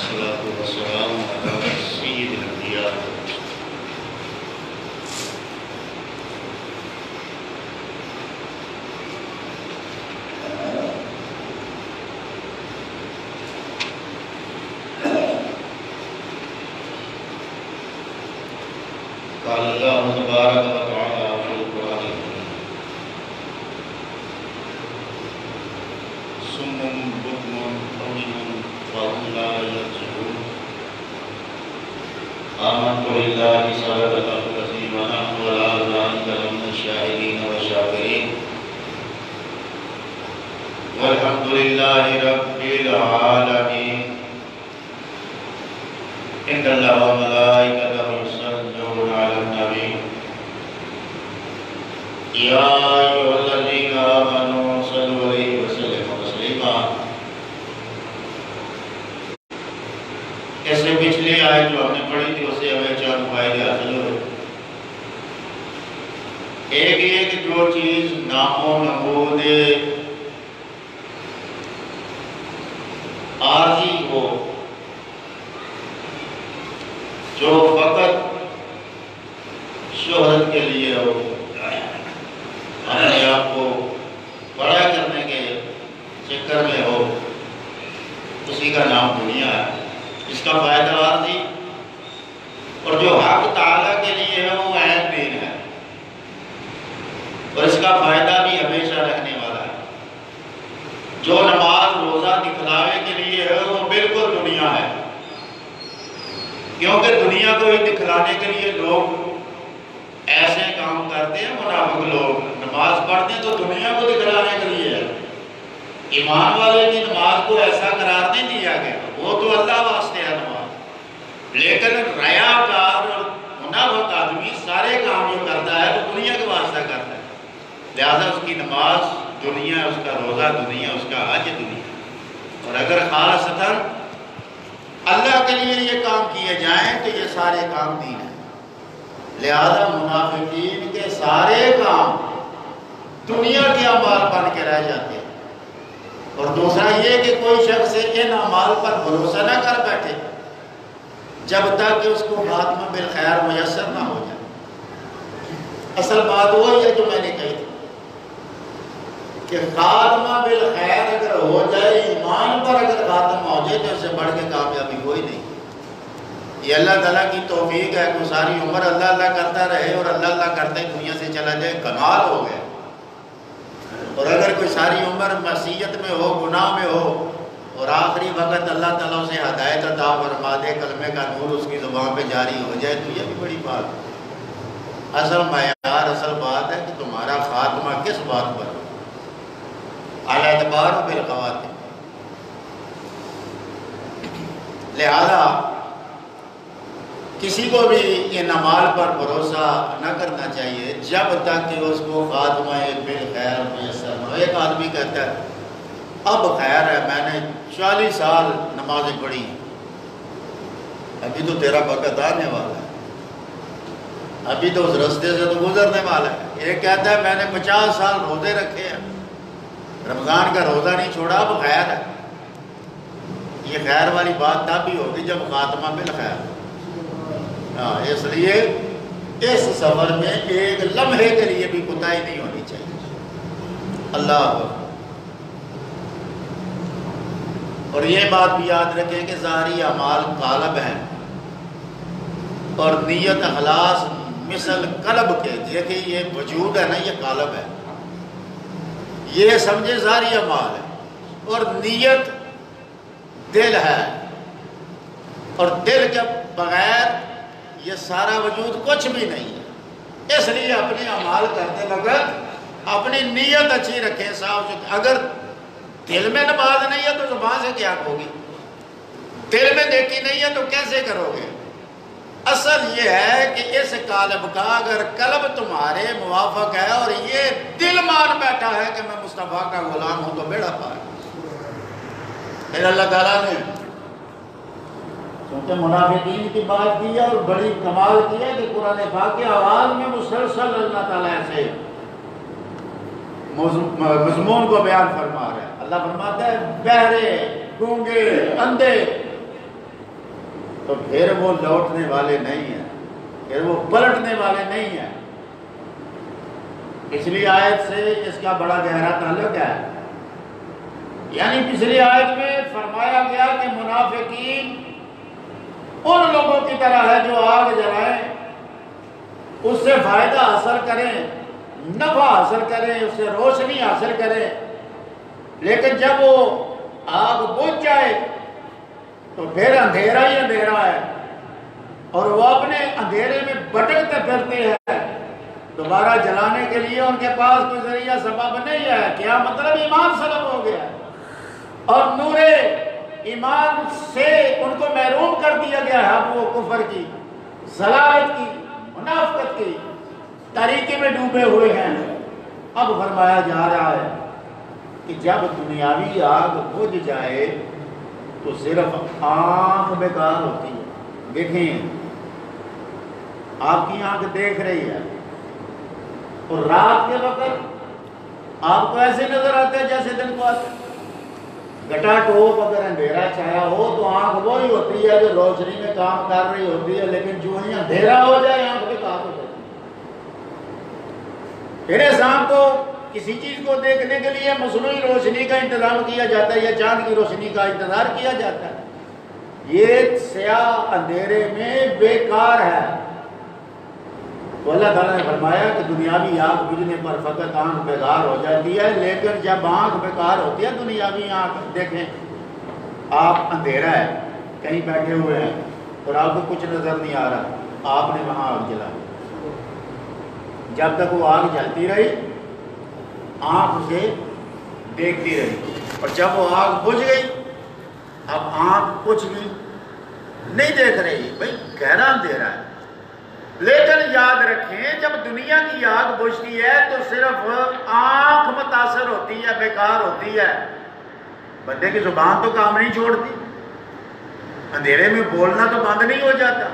والصلاة والسلام على سيد الأنبياء قال الله تبارك وتعالى في القرآن الكريم صم بكم عمي فهم لا يرجعون آمنت بالله صدق العظيم ونحن على ذلك لمن الشاهدين والشاكرين والحمد لله رب العالمين إن الله وملائكته يصلون على النبي يا أيها الذين آمنوا صلوا عليه وسلموا تسليما. اس سے پچھلی آیت جو ہم نے پڑھی تھی اس سے ہمیں چند فائدے حاصل ہوئے. ایک یہ کہ جو چیز نام و نمود عارضی ہو، جو فقط شہرت کے لیے ہو، اپنے آپ کو بڑا کرنے کے چکر میں ہو، اسی کا نام دنیا ہے. اس کا فائدہ عارضی، اور جو حق تعالیٰ کے لیے ہے وہ عین دین ہے، اور اس کا فائدہ بھی ہمیشہ رہنے والا ہے. جو نماز روزہ دکھلاوے کے لیے ہے وہ بالکل دنیا ہے، کیونکہ دنیا کو ہی دکھلانے کے لیے لوگ ایسے کام کرتے ہیں. منافق لوگ نماز پڑھتے ہیں تو دنیا کو دکھلانے کے لیے ہے. ایمان والے کی نماز کو ایسا قرار نہیں دیا گیا، وہ تو اللہ واسطے ہے نماز. لیکن ریاکار اور منافق آدمی سارے کام جو کرتا ہے وہ دنیا کے واسطہ کرتا ہے. لہذا اس کی نماز دنیا، اس کا روزہ دنیا، اس کا حج دنیا. اور اگر خالصتاً اللہ کے لیے یہ کام کیے جائیں تو یہ سارے کام دین ہیں. لہذا منافقین کے سارے کام دنیا کے اعمال بن کے رہ جاتے ہیں. اور دوسرا یہ کہ کوئی شخص ان اعمال پر بھروسہ نہ کر بیٹھے جب تک کہ اس کو خاتمہ بالخیر میسر نہ ہو جائے. اصل بات وہی ہے جو میں نے کہی تھی کہ خاتمہ بالخیر اگر ہو جائے، ایمان پر اگر خاتمہ ہو جائے تو اس سے بڑھ کے کامیابی کوئی نہیں. یہ اللہ تعالیٰ کی توفیق ہے کہ ساری عمر اللہ اللہ کرتا رہے اور اللہ اللہ کرتے دنیا سے چلا جائے، کمال ہو گیا. اور اگر کوئی ساری عمر معصیت میں ہو، گناہ میں ہو، اور آخری وقت اللہ تعالیٰ اسے ہدایت عطا فرما دے، کلمے کا نور اس کی زبان پہ جاری ہو جائے، تو یہ بھی بڑی بات ہے. اصل معیار، اصل بات ہے کہ تمہارا خاتمہ کس بات پر ہو. الاعتبار بالخواتم. لہذا کسی کو بھی ان اعمال پر بھروسہ نہ کرنا چاہیے جب تک کہ اس کو خاتمہ بالخیر میسر نہ ہو. ایک آدمی کہتا ہے اب خیر ہے، میں نے 40 سال نمازیں پڑھی، ابھی تو تیرا وقت آنے والا ہے، ابھی تو اس رستے سے تو گزرنے والا ہے. ایک کہتا ہے میں نے 50 سال روزے رکھے ہیں، رمضان کا روزہ نہیں چھوڑا، اب خیر ہے. یہ خیر والی بات تب بھی ہوگی جب خاتمہ بالخیر. اس لیے اس سفر میں ایک لمحے کے لیے بھی کوتاہی نہیں ہونی چاہیے. اللہ. اور یہ بات بھی یاد رکھیں کہ ظاہری اعمال قالب ہیں اور نیت اخلاص مثل قلب کے. دیکھیں یہ وجود ہے نا، یہ قالب ہے. یہ سمجھے ظاہری اعمال ہے، اور نیت دل ہے، اور دل کے بغیر یہ سارا وجود کچھ بھی نہیں ہے. اس لیے اپنے اعمال کرتے وقت اپنی نیت اچھی رکھیں، صاف. اگر دل میں نماز نہیں ہے تو زبان سے کیا کہو گے؟ دل میں نیکی نہیں ہے تو کیسے کرو گے؟ اصل یہ ہے کہ اس قالب کا اگر قلب تمہارے موافق ہے اور یہ دل مان بیٹھا ہے کہ میں مصطفیٰ کا غلام ہوں، تو بیڑا پار. پھر اللہ تعالیٰ نے کیونکہ منافقین کی بات کی ہے اور بڑی کمال کی ہے کہ قرآن پاک کی آواز میں مسلسل اللہ تعالیٰ سے مضمون کو بیان فرما رہے ہیں. اللہ فرماتا ہے بہرے، گونگے، اندھے تو پھر وہ لوٹنے والے نہیں ہیں، پھر وہ پلٹنے والے نہیں ہیں۔ پچھلی آیت سے اس کا بڑا گہرا تعلق ہے، یعنی پچھلی آیت میں فرمایا گیا کہ منافقین ان لوگوں کی طرح ہے جو آگ جلائیں، اس سے فائدہ حاصل کریں، نفع حاصل کریں، اس سے روشنی حاصل کریں، لیکن جب وہ آگ بجھ جائے تو پھر اندھیرا ہی اندھیرا ہے، اور وہ اپنے اندھیرے میں بھٹکتے پھرتے ہیں۔ دوبارہ جلانے کے لیے ان کے پاس کوئی ذریعہ سبب نہیں ہے۔ کیا مطلب؟ ایمان سلب ہو گیا اور نور ایمان سے ان کو محروم کر دیا گیا ہے۔ اب وہ کفر کی، ضلالت کی، منافقت کی تاریکی میں ڈوبے ہوئے ہیں۔ اب فرمایا جا رہا ہے کہ جب دنیاوی آگ بجھ جائے تو صرف آنکھ بیکار ہوتی ہے۔ دیکھیں، آپ کی آنکھ دیکھ رہی ہے، اور رات کے وقت آپ کو ایسے نظر آتے ہیں جیسے دن کو آتے ہیں۔ گٹا ٹوپ اگر اندھیرا چھایا ہو تو آنکھ وہی ہوتی ہے جو روشنی میں کام کر رہی ہوتی ہے، لیکن جو ہی اندھیرا ہو جائے آنکھ بیکار ہو جاتی ہے۔ پھر انسان کو کسی چیز کو دیکھنے کے لیے مصنوعی روشنی کا انتظام کیا جاتا ہے یا چاند کی روشنی کا انتظار کیا جاتا ہے۔ یہ سیاہ اندھیرے میں بیکار ہے۔ تو اللہ تعالیٰ نے فرمایا کہ دنیاوی آنکھ بجھنے پر فقط آنکھ بیکار ہو جاتی ہے، لیکن جب آنکھ بیکار ہوتی ہے دنیاوی آنکھ، دیکھیں آپ اندھیرا ہے، کہیں بیٹھے ہوئے ہیں اور آپ کو کچھ نظر نہیں آ رہا، آپ نے وہاں آگ جلا، جب تک وہ آگ جلتی رہی آنکھ اسے دیکھتی رہی، اور جب وہ آگ بجھ گئی اب آنکھ کچھ بھی نہیں دیکھ رہی، بھئی گہرا اندھیرا ہے۔ لیکن یاد رکھیں جب دنیا کی آگ بجھتی ہے تو صرف آنکھ متاثر ہوتی ہے، بیکار ہوتی ہے، بندے کی زبان تو کام نہیں چھوڑتی، اندھیرے میں بولنا تو بند نہیں ہو جاتا،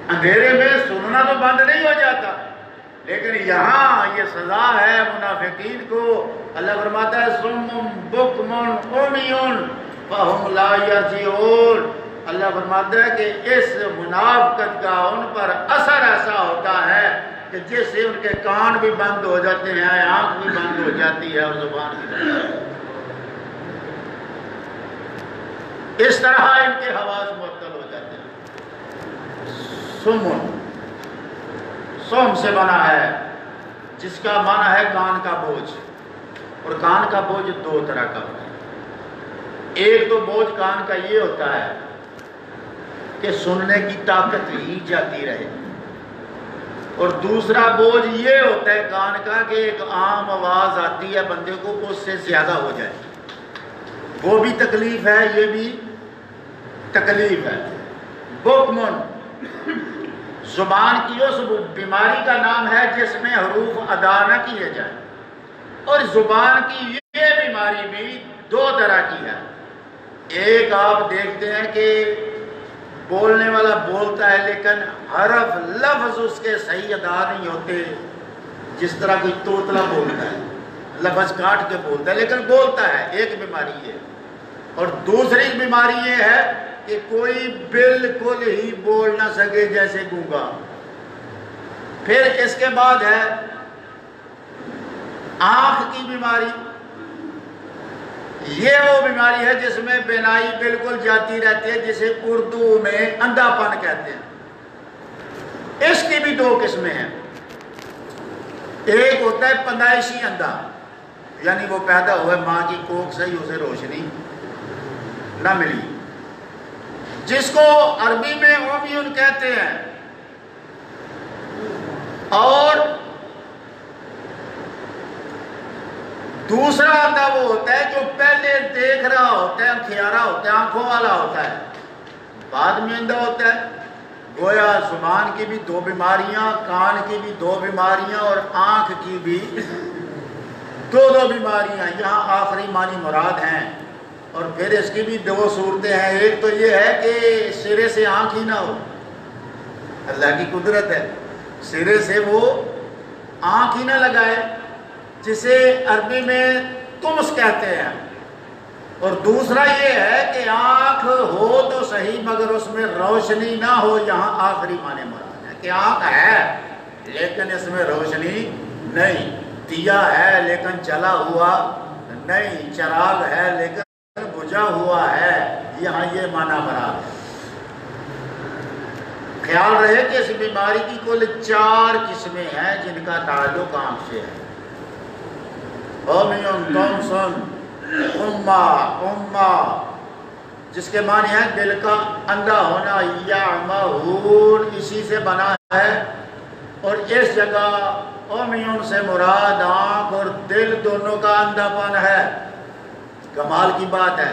اندھیرے میں سننا تو بند نہیں ہو جاتا۔ لیکن یہاں یہ سزا ہے منافقین کو۔ اللہ فرماتا ہے صم بکم عمی فہم لا یرجعون۔ اللہ فرماتا ہے کہ اس منافقت کا ان پر اثر ایسا ہوتا ہے کہ جس سے ان کے کان بھی بند ہو جاتے ہیں، آنکھ بھی بند ہو جاتی ہے اور زبان بھی بند ہو جاتی ہے۔ اس طرح ان کے حواس معطل ہو جاتے ہیں۔ سم سے بنا ہے جس کا معنی ہے کان کا بوجھ، اور کان کا بوجھ دو طرح کا ہوتا ہے۔ ایک تو بوجھ کان کا یہ ہوتا ہے کہ سننے کی طاقت ہی جاتی رہے، اور دوسرا بوجھ یہ ہوتا ہے کان کا کہ ایک عام آواز آتی ہے بندے کو اس سے زیادہ ہو جائے، وہ بھی تکلیف ہے، یہ بھی تکلیف ہے۔ بکمن زبان کی اس بیماری کا نام ہے جس میں حروف ادا نہ کیے جائیں، اور زبان کی یہ بیماری بھی دو طرح کی ہے۔ ایک آپ دیکھتے ہیں کہ بولنے والا بولتا ہے لیکن حرف لفظ اس کے صحیح ادا نہیں ہوتے، جس طرح کوئی توتلا بولتا ہے، لفظ کاٹ کے بولتا ہے لیکن بولتا ہے، ایک بیماری ہے۔ اور دوسری بیماری یہ ہے کہ کوئی بالکل ہی بول نہ سکے جیسے گونگا۔ پھر اس کے بعد ہے آنکھ کی بیماری، یہ وہ بیماری ہے جس میں بینائی بالکل جاتی رہتی ہے، جسے اردو میں اندھا پن کہتے ہیں۔ اس کی بھی دو قسمیں ہیں، ایک ہوتا ہے پیدائشی اندھا، یعنی وہ پیدا ہوئے ماں کی کوکھ سے ہی اسے روشنی نہ ملی، جس کو عربی میں عمیون کہتے ہیں۔ اور دوسرا اندھا وہ ہوتا ہے جو پہلے دیکھ رہا ہوتا ہے، انکھیارا ہوتا ہے، آنکھوں والا ہوتا ہے، بعد میں اندھا ہوتا ہے۔ گویا زبان کی بھی دو بیماریاں، کان کی بھی دو بیماریاں، اور آنکھ کی بھی دو بیماریاں، یہاں آخری معنی مراد ہیں۔ اور پھر اس کی بھی دو صورتیں ہیں، ایک تو یہ ہے کہ سرے سے آنکھ ہی نہ ہو، اللہ کی قدرت ہے، سرے سے وہ آنکھ ہی نہ لگائے، جسے عربی میں تمس کہتے ہیں، اور دوسرا یہ ہے کہ آنکھ ہو تو صحیح مگر اس میں روشنی نہ ہو، یہاں آخری معنی مراد ہے کہ آنکھ ہے لیکن اس میں روشنی نہیں، دیا ہے لیکن جلا ہوا نہیں، چراغ ہے لیکن بجھا ہوا ہے، یہاں یہ معنی مراد ہے۔ خیال رہے کہ اس بیماری کی کل 4 قسمیں ہیں جن کا تعلق آنکھ سے ہے۔ اومیون تومسن امہ جس کے معنی ہے دل کا اندھا ہونا، یعمہون اسی سے بنا ہے، اور اس جگہ اومیون سے مراد آنکھ اور دل دونوں کا اندھا پن ہے۔ کمال کی بات ہے،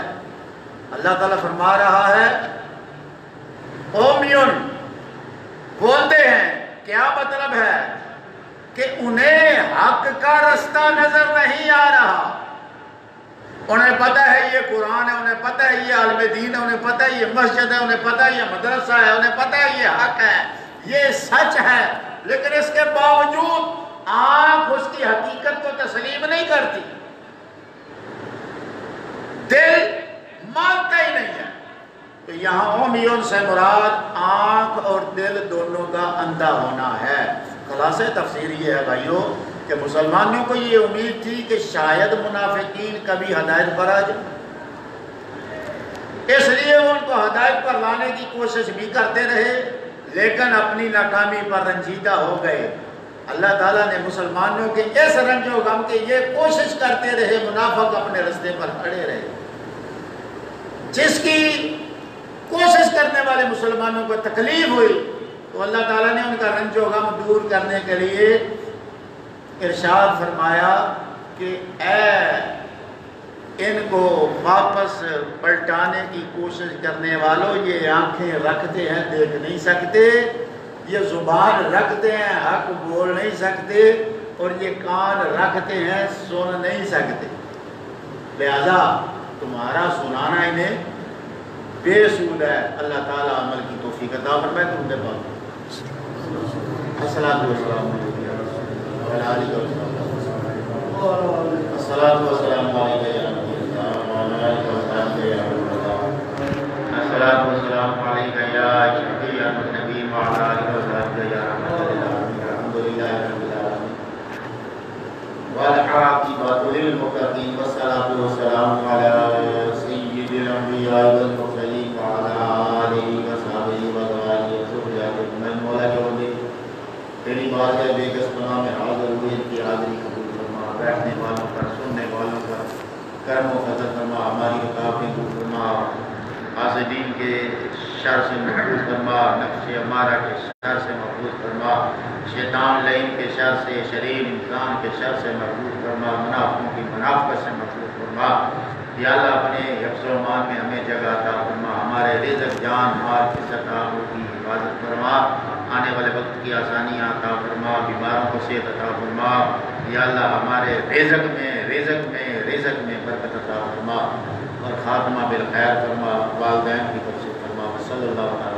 اللہ تعالیٰ فرما رہا ہے اومیون بولتے ہیں، کیا مطلب ہے کہ انہیں حق کا رستہ نظر نہیں آ رہا، انہیں پتہ ہے یہ قرآن ہے، انہیں پتہ ہے یہ عالم دین ہے، انہیں پتہ ہے یہ مسجد ہے، انہیں پتہ ہے یہ مدرسہ ہے، انہیں پتہ ہے یہ حق ہے، یہ سچ ہے، لیکن اس کے باوجود آنکھ اس کی حقیقت کو تسلیم نہیں کرتی، دل مانتا ہی نہیں ہے۔ تو یہاں اومیون سے مراد آنکھ اور دل دونوں کا اندھا ہونا ہے۔ خلاصہ تفسیر یہ ہے بھائیوں کہ مسلمانوں کو یہ امید تھی کہ شاید منافقین کبھی ہدایت پر آ جائیں، اس لیے ان کو ہدایت پر لانے کی کوشش بھی کرتے رہے لیکن اپنی ناکامی پر رنجیدہ ہو گئے۔ اللہ تعالیٰ نے مسلمانوں کے اس رنج و غم کے یہ کوشش کرتے رہے، منافق اپنے رستے پر کھڑے رہے۔ جس کی کوشش کرنے والے مسلمانوں کو تکلیف ہوئی تو اللہ تعالیٰ نے ان کا رنج و غم دور کرنے کے لیے ارشاد فرمایا کہ اے ان کو واپس پلٹانے کی کوشش کرنے والوں، یہ آنکھیں رکھتے ہیں دیکھ نہیں سکتے، یہ زبان رکھتے ہیں حق بول نہیں سکتے، اور یہ کان رکھتے ہیں سن نہیں سکتے، لہذا تمہارا سنانا انہیں بے سود ہے۔ اللہ تعالیٰ عمل کی توفیق عطا فرمائے۔ تم دے پاک الصلاۃ والسلام علیکم، الصلاۃ والسلام علیکم یا نبی اللہ، الصلاۃ والسلام علیکم یا شفیع النبی وعلی آلہ وصحبہ یا رحمۃ للعالمین، الحمدللہ رب العالمین والعاقبۃ للمتقین، والصلاۃ والسلام علی سید الانبیاء والمرسلین وعلی آلہ وصحبہ وذریہ ذریۃ من مولا کے تیری بات ہے بے کس پناہ میں حاضر ہوئے، ان کی حاضری قبول فرما، بیٹھنے والوں پر سننے والوں پر کرم و فضل فرما، ہماری رکاوٹیں دور فرما، حاسدین کے شر سے محفوظ فرما، نفس امارہ کے شر سے محفوظ فرما، شیطان لعین کے شر سے، شریر انسان کے شر سے محفوظ فرما، منافقوں کی منافقت سے محفوظ فرما۔ یا اللہ اپنے حفظ و امان میں ہمیں جگہ عطا فرما، ہمارے رزق جان مال کی سطح کی حفاظت فرما، آنے والے وقت کی آسانیاں عطا فرما، بیماروں کو صحت عطا فرما۔ یا اللہ ہمارے رزق میں برکت عطا فرما، اور خاتمہ بالخیر فرما، والدین کی توفیق فرما۔ صلی اللہ علیہ